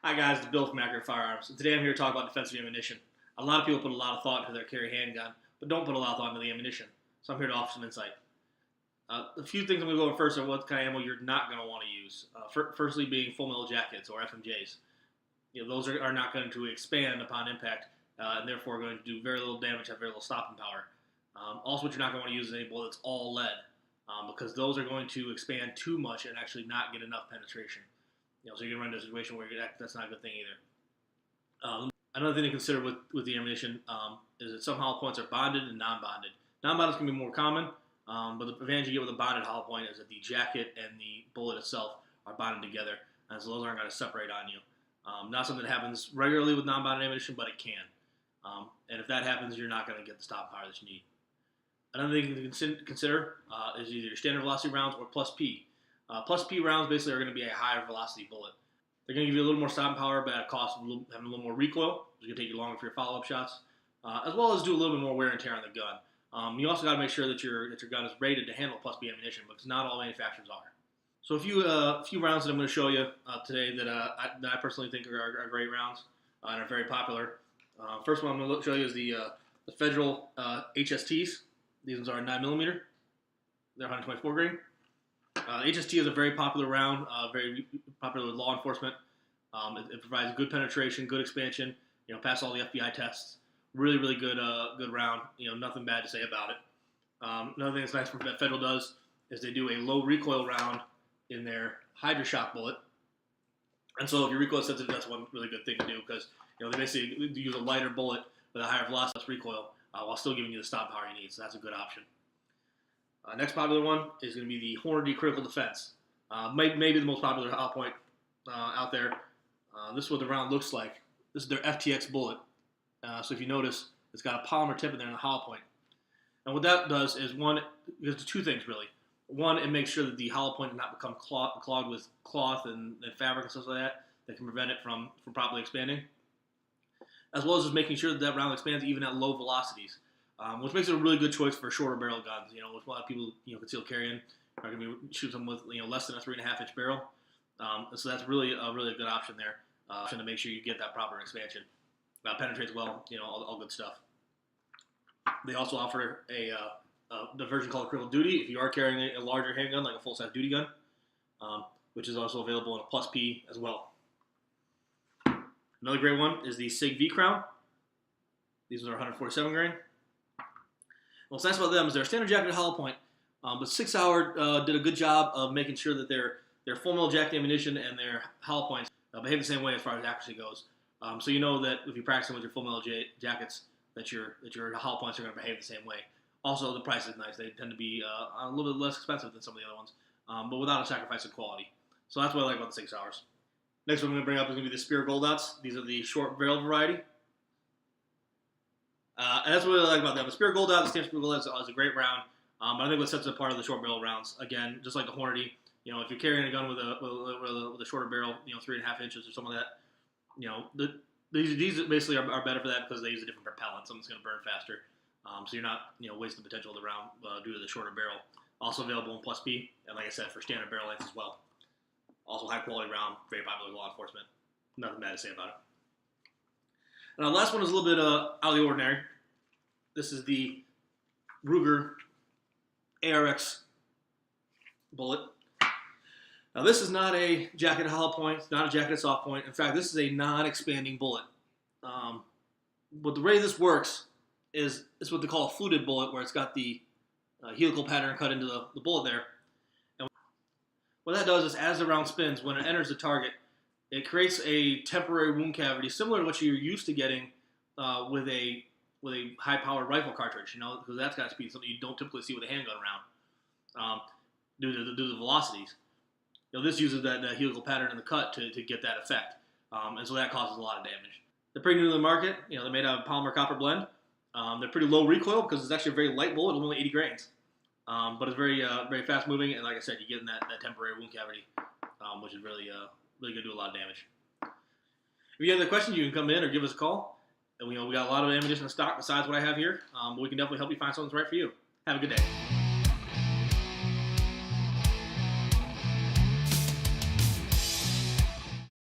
Hi guys, it's Bill from Accurate Firearms. Today I'm here to talk about defensive ammunition. A lot of people put a lot of thought into their carry handgun, but don't put a lot of thought into the ammunition. So I'm here to offer some insight. A few things I'm going to go over first are what kind of ammo you're not going to want to use. Firstly being full metal jackets or FMJs. Those are not going to expand upon impact and therefore are going to do very little damage, have very little stopping power. Also what you're not going to want to use is any bullet that's all lead because those are going to expand too much and actually not get enough penetration. So you're going to run into a situation where that's not a good thing either. Another thing to consider with the ammunition is that some hollow points are bonded and non-bonded. Non-bonded can be more common, but the advantage you get with a bonded hollow point is that the jacket and the bullet itself are bonded together, and so those aren't going to separate on you. Not something that happens regularly with non-bonded ammunition, but it can. And if that happens, you're not going to get the stop power that you need. Another thing to consider is either your standard velocity rounds or plus P. Plus P rounds basically are going to be a higher velocity bullet. They're going to give you a little more stopping power, but at a cost of having a little more recoil. It's going to take you longer for your follow-up shots, as well as do a little bit more wear and tear on the gun. You also got to make sure that your gun is rated to handle plus P ammunition, because not all manufacturers are. So a few rounds that I'm going to show you today that I personally think are great rounds and are very popular. First one I'm going to show you is the Federal HSTs. These ones are 9mm. They're 124 grain. HST is a very popular round, very popular with law enforcement. It provides good penetration, good expansion. Pass all the FBI tests. Really, really good round. Nothing bad to say about it. Another thing that's nice that Federal does is they do a low recoil round in their HydroShock bullet. And so if you're recoil sensitive, that's one really good thing to do because they basically use a lighter bullet with a higher velocity, less recoil, while still giving you the stop power you need. So that's a good option. Next popular one is going to be the Hornady Critical Defense. Maybe the most popular hollow point out there. This is what the round looks like. This is their FTX bullet. So if you notice, it's got a polymer tip in there in the hollow point. And what that does is, one, there's two things really. One, it makes sure that the hollow point does not become clogged with cloth and fabric and stuff like that can prevent it from properly expanding. As well as just making sure that that round expands even at low velocities. Which makes it a really good choice for shorter barrel guns. Which a lot of people concealed carrying are going to be shooting them with less than a 3.5-inch barrel. So that's really a good option there. To make sure you get that proper expansion. Penetrates well. All good stuff. They also offer the version called Critical Duty if you are carrying a larger handgun like a full-size duty gun, which is also available in a plus P as well. Another great one is the SIG V Crown. These are 147 grain. What's nice about them is they're a standard jacketed hollow point, but 6 Hour did a good job of making sure that their full metal jacket ammunition and their hollow points behave the same way as far as accuracy goes. So you know that if you're practicing with your full metal jackets, that your hollow points are going to behave the same way. Also, the price is nice. They tend to be a little bit less expensive than some of the other ones, but without a sacrifice in quality. So that's what I like about the 6 Hours. Next one I'm going to bring up is going to be the Spear Gold Dots. These are the short barrel variety. And that's what I like about them. The Spear Gold Dot, the Stamp Spear Gold Dot is a great round. But I think what sets it apart are the short barrel rounds. Again, just like the Hornady, if you're carrying a gun with a shorter barrel, 3.5 inches or something like that, these basically are better for that because they use a different propellant. Something's going to burn faster. So you're not wasting the potential of the round due to the shorter barrel. Also available in plus P, and like I said, for standard barrel lengths as well. Also high quality round, very popular with law enforcement. Nothing bad to say about it. And the last one is a little bit out of the ordinary. This is the Ruger ARX bullet. Now this is not a jacketed hollow point, it's not a jacketed soft point. In fact, this is a non-expanding bullet. But the way this works is it's what they call a fluted bullet, where it's got the helical pattern cut into the bullet there. And what that does is, as the round spins, when it enters the target, it creates a temporary wound cavity similar to what you're used to getting with a high-powered rifle cartridge, because that's got speed, something you don't typically see with a handgun round due to the velocities. This uses that helical pattern in the cut to get that effect, and so that causes a lot of damage. They're pretty new to the market. They're made out of polymer copper blend. They're pretty low recoil because it's actually a very light bullet, only 80 grains, but it's very fast moving, and like I said, you get in that temporary wound cavity, which is really going to do a lot of damage. If you have any questions, you can come in or give us a call. And we got a lot of ammunition in stock besides what I have here, but we can definitely help you find something that's right for you. Have a good day.